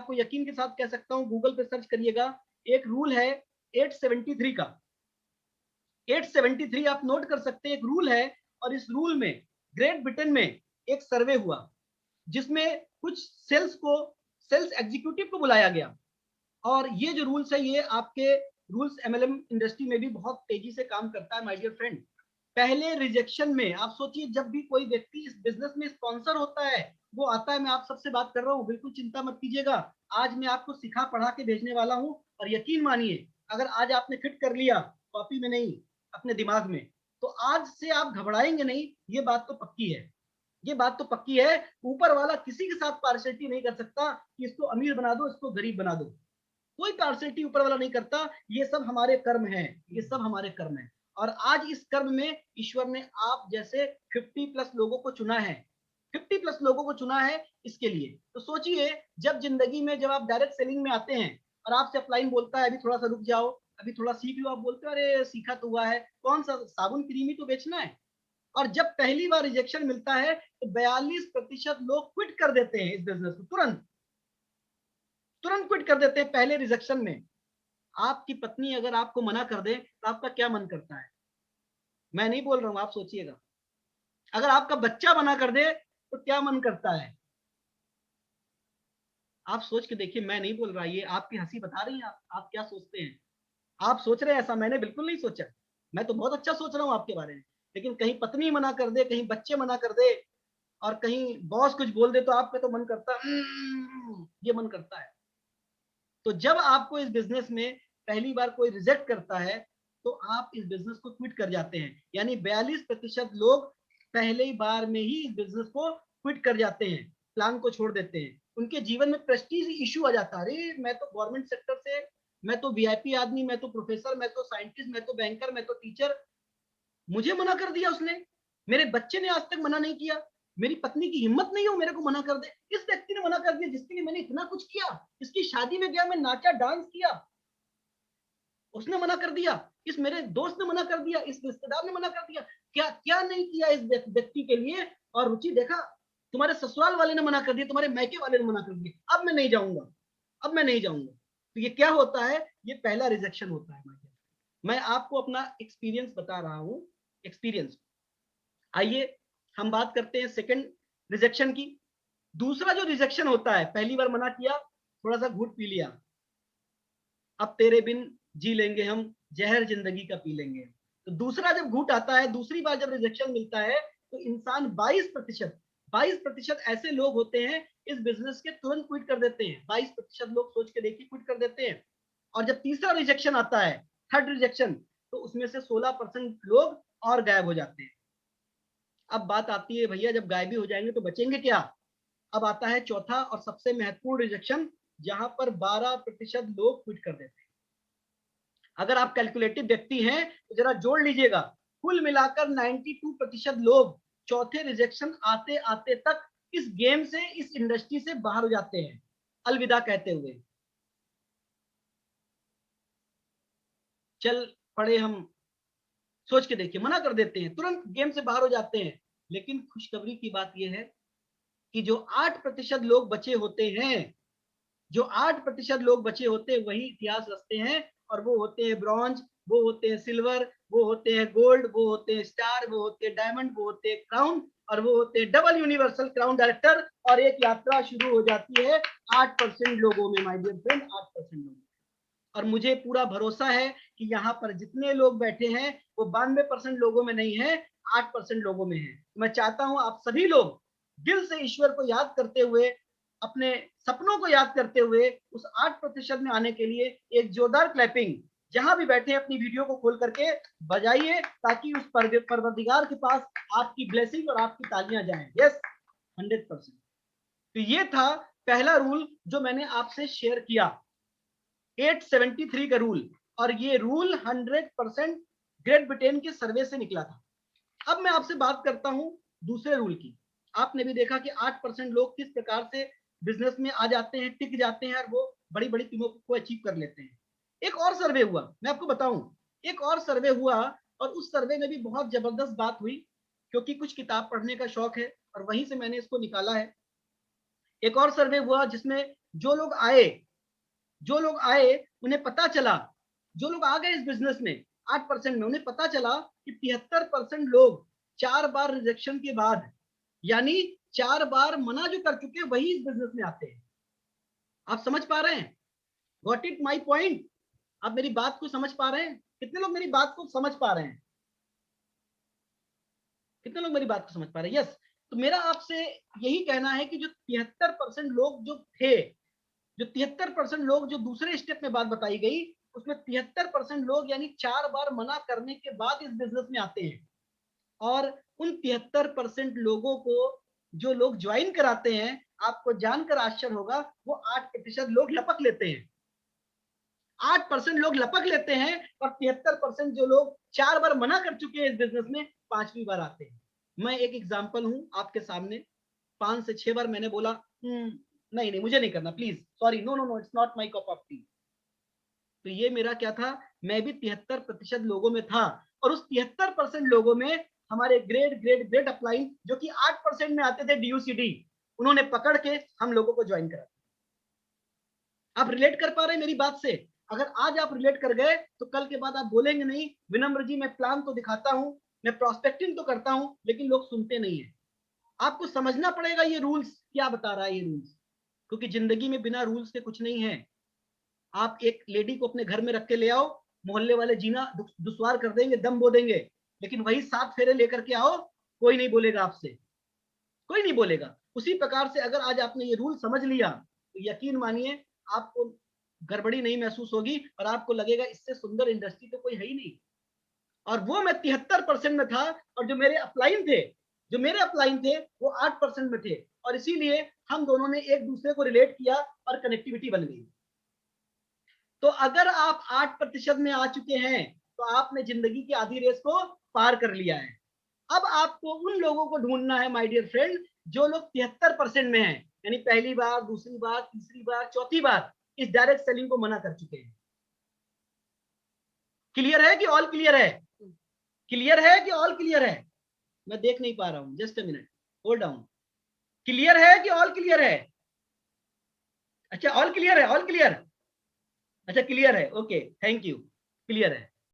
आपको यकीन के साथ कह सकता हूं, गूगल पे सर्च करिएगा, एक रूल है 873 का, 873 आप नोट कर सकते हैं, एक रूल है। और इस रूल में ग्रेट ब्रिटेन में एक सर्वे हुआ जिसमें कुछ सेल्स एग्जीक्यूटिव को बुलाया गया, और ये जो रूल्स है ये आपके रूल्स एमएलएम इंडस्ट्री में भी बहुत तेजी से काम करता है माय डियर फ्रेंड। पहले रिजेक्शन में आप सोचिए, जब भी कोई व्यक्ति इस बिजनेस में स्पॉन्सर होता है, वो आता है, मैं आप सबसे बात कर रहा हूँ, बिल्कुल चिंता मत कीजिएगा, आज मैं आपको सिखा पढ़ा के भेजने वाला हूँ। और यकीन मानिए, अगर आज आपने फिट कर लिया कॉपी में नहीं, अपने दिमाग में, तो आज से आप घबराएंगे नहीं, ये बात तो पक्की है, ये बात तो पक्की है। ऊपर वाला किसी के साथ पार्शलिटी नहीं कर सकता कि इसको अमीर बना दो, इसको गरीब बना दो, कोई पार्शलिटी ऊपर वाला नहीं करता। ये सब हमारे कर्म हैं, ये सब हमारे कर्म हैं। और आज इस कर्म में ईश्वर ने आप जैसे 50+ लोगों को चुना है, 50+ लोगों को चुना है इसके लिए। तो सोचिए, जब जिंदगी में जब आप डायरेक्ट सेलिंग में आते हैं और आपसे अपलाइन बोलता है अभी थोड़ा सा रुक जाओ, अभी थोड़ा सीख लो, आप बोलते हो अरे सीखा तो हुआ है, कौन सा साबुन क्रीम ही तो बेचना है। और जब पहली बार रिजेक्शन मिलता है तो 42% लोग क्विट कर देते हैं इस बिजनेस को, तुरंत तुरंत क्विट कर देते हैं पहले रिजेक्शन में। आपकी पत्नी अगर आपको मना कर दे तो आपका क्या मन करता है? मैं नहीं बोल रहा हूं, आप सोचिएगा। अगर आपका बच्चा मना कर दे तो क्या मन करता है? आप सोच के देखिए, मैं नहीं बोल रहा, ये आपकी हंसी बता रही है, आप क्या सोचते हैं? आप सोच रहे हैं ऐसा, मैंने बिल्कुल नहीं सोचा। मैं तो बहुत अच्छा सोच रहा हूं आपके बारे में, लेकिन कहीं पत्नी मना कर दे, कहीं बच्चे मना कर दे, और कहीं बॉस कुछ बोल दे, तो आपका तो मन करता है, ये मन करता है। तो जब आपको इस बिजनेस में पहली बार कोई रिजेक्ट करता है तो आप इस बिजनेस को क्विट कर जाते हैं। यानी 42% लोग पहले बार में ही इस बिजनेस को क्विट कर जाते हैं, प्लान को छोड़ देते हैं। उनके जीवन में प्रेस्टीज इशू आ जाता है, अरे मैं तो गवर्नमेंट सेक्टर से, मैं तो वीआईपी आदमी, मैं तो प्रोफेसर, मैं तो साइंटिस्ट, मैं तो बैंकर, मैं तो टीचर, मुझे मना कर दिया उसने, मेरे बच्चे ने आज तक मना नहीं किया, मेरी पत्नी की हिम्मत नहीं हो मेरे को मना कर दे, इस व्यक्ति ने मना कर दिया जिसके लिए मैंने इतना कुछ किया, इसकी शादी में गया, मैं नाचा, डांस किया, उसने मना कर दिया, इस मेरे दोस्त ने मना कर दिया, इस रिश्तेदार ने मना कर दिया, क्या क्या नहीं किया इस व्यक्ति के लिए। और रुचि देखा, तुम्हारे ससुराल वाले ने मना कर दिया, तुम्हारे मैके वाले ने मना कर दिया, अब मैं नहीं जाऊंगा, अब मैं नहीं जाऊंगा। तो ये क्या होता है? ये पहला रिजेक्शन होता है। मैं आपको अपना एक्सपीरियंस बता रहा हूं, एक्सपीरियंस। आइए हम बात करते हैं सेकंड रिजेक्शन की। दूसरा जो रिजेक्शन होता है, पहली बार मना किया, थोड़ा सा घूट पी लिया, अब तेरे बिन जी लेंगे हम, जहर जिंदगी का पी लेंगे। तो दूसरा जब घूट आता है, दूसरी बार जब रिजेक्शन मिलता है, तो इंसान 22% ऐसे लोग होते हैं इस बिजनेस के, तुरंत क्विट कर देते हैं। 22% लोग, सोच के देखिए, क्विट कर देते हैं। और जब तीसरा रिजेक्शन आता है, थर्ड रिजेक्शन, तो उसमें से 16% लोग और गायब हो जाते हैं। अब बात आती है, भैया जब गायब हो जाएंगे तो बचेंगे क्या? अब आता है चौथा और सबसे महत्वपूर्ण रिजेक्शन, जहां पर 12% लोग क्विट कर देते हैं। अगर आप कैलकुलेटिव व्यक्ति हैं तो जरा जोड़ लीजिएगा, कुल मिलाकर 92% लोग चौथे रिजेक्शन आते आते तक इस गेम से, इस इंडस्ट्री से बाहर हो जाते हैं, अलविदा कहते हुए। चल पड़े हम, सोच के देखिए, मना कर देते हैं, तुरंत गेम से बाहर हो जाते हैं। लेकिन खुशखबरी की बात यह है कि जो 8% लोग बचे होते हैं, जो 8% लोग बचे होते हैं, वही इतिहास रचते हैं। और वो होते हैं ब्रॉन्ज, वो होते हैं सिल्वर, वो होते हैं गोल्ड, वो होते हैं स्टार, वो होते हैं डायमंड, वो होते हैं क्राउन, और वो होते हैं डबल यूनिवर्सल क्राउन डायरेक्टर। और एक यात्रा शुरू हो जाती है 8% लोगों में, माय डियर फ्रेंड, 8% लोगों में। और मुझे पूरा भरोसा है कि यहाँ पर जितने लोग बैठे हैं वो 92% लोगों में नहीं है, 8% लोगों में है। मैं चाहता हूं आप सभी लोग दिल से ईश्वर को याद करते हुए, अपने सपनों को याद करते हुए, उस 8% में आने के लिए एक जोरदार क्लैपिंग, जहां भी बैठे अपनी वीडियो को खोल करके बजाइए, ताकि उस परवरदिगार के पास आपकी ब्लेसिंग और आपकी तालियां जाएं। यस, 100%। तो ये था पहला रूल जो मैंने आपसे शेयर किया, 873 का रूल। और ये रूल 100% ग्रेट ब्रिटेन के सर्वे से निकला था। अब मैं आपसे बात करता हूं दूसरे रूल की। आपने भी देखा कि 8% लोग किस प्रकार से बिजनेस में आ जाते हैं, टिक जाते हैं, और वो बड़ी बड़ी टीमों को अचीव कर लेते हैं। एक और सर्वे हुआ, मैं आपको बताऊं, एक और सर्वे हुआ, और उस सर्वे में भी बहुत जबरदस्त बात हुई, क्योंकि कुछ किताब पढ़ने का शौक है और वहीं से मैंने इसको निकाला है। एक और सर्वे हुआ जिसमें जो लोग आए उन्हें पता चला, जो लोग आ गए इस बिजनेस में 8% में, उन्हें पता चला कि 73% लोग 4 बार रिजेक्शन के बाद, यानी 4 बार मना जो कर चुके हैं, वही इस बिजनेस में आते हैं। आप समझ पा रहे हैं? Got it my point? आप मेरी बात को समझ पा रहे हैं? कितने लोग मेरी बात को समझ पा रहे हैं? कितने लोग मेरी बात को समझ पा रहे हैं? यस। तो मेरा आपसे यही कहना है कि जो 73% लोग जो थे, जो 73% लोग जो दूसरे स्टेप में बात बताई गई, उसमें 73% लोग यानी 4 बार मना करने के बाद इस बिजनेस में आते हैं। और उन 73% लोगों को जो लोग ज्वाइन कराते हैं, आपको जानकर आश्चर्य होगा, वो 8% लोग लपक लेते हैं। 8% लोग लपक लेते हैं और 73% जो लोग 4 बार मना कर चुके हैं इस बिजनेस में, 5वीं बार आते हैं। मैं एक एग्जांपल हूं आपके सामने। 5 से 6 बार मैंने बोला नहीं नहीं मुझे नहीं करना, please sorry, no no no, it's not my cup of tea. तो ये मेरा क्या था, मैं भी 73% लोगों में था, और उस 73% लोगों में हमारे ग्रेट ग्रेट ग्रेट अपलाइन जो कि 8% में आते थे DUCD, उन्होंने पकड़ के हम लोगों को ज्वाइन करा। आप रिलेट कर पा रहे हैं मेरी बात से? अगर आज आप रिलेट कर गए तो कल के बाद आप बोलेंगे नहीं विनम्र जी, मैं प्लान तो दिखाता हूं, मैं प्रोस्पेक्टिंग तो करता हूं, लेकिन लोग सुनते नहीं है। आपको समझना पड़ेगा ये रूल्स क्या बता रहा है, ये रूल्स, क्योंकि जिंदगी में बिना रूल्स के कुछ नहीं है। आप एक लेडी को अपने घर में रख के ले आओ, मोहल्ले वाले जीना दुश्वार कर देंगे, दम बो देंगे, लेकिन वही 7 फेरे लेकर के आओ, कोई नहीं बोलेगा आपसे, कोई नहीं बोलेगा। उसी प्रकार से अगर आज आपने ये रूल समझ लिया तो यकीन मानिए आपको गड़बड़ी नहीं महसूस होगी, और आपको लगेगा इससे सुंदर इंडस्ट्री तो कोई है ही नहीं। और वो मैं 73% में था, और जो मेरे अपलाइन थे वो 8% में थे, और इसीलिए हम दोनों ने एक दूसरे को रिलेट किया और कनेक्टिविटी बन गई। तो अगर आप 8% में आ चुके हैं तो आपने जिंदगी की आधी रेस को पार कर लिया है। अब आपको उन लोगों को ढूंढना है माय डियर फ्रेंड, जो लोग 73% में हैं, यानी पहली बार, दूसरी बार, तीसरी बार, चौथी बार इस डायरेक्ट सेलिंग को मना कर चुके हैं। क्लियर है कि ऑल क्लियर है? क्लियर है कि ऑल क्लियर है? मैं देख नहीं पा रहा हूं, just a minute, hold down. Clear है कि ऑल क्लियर है? अच्छा ऑल क्लियर है, ऑल क्लियर। अच्छा क्लियर है, ओके थैंक यू, क्लियर है।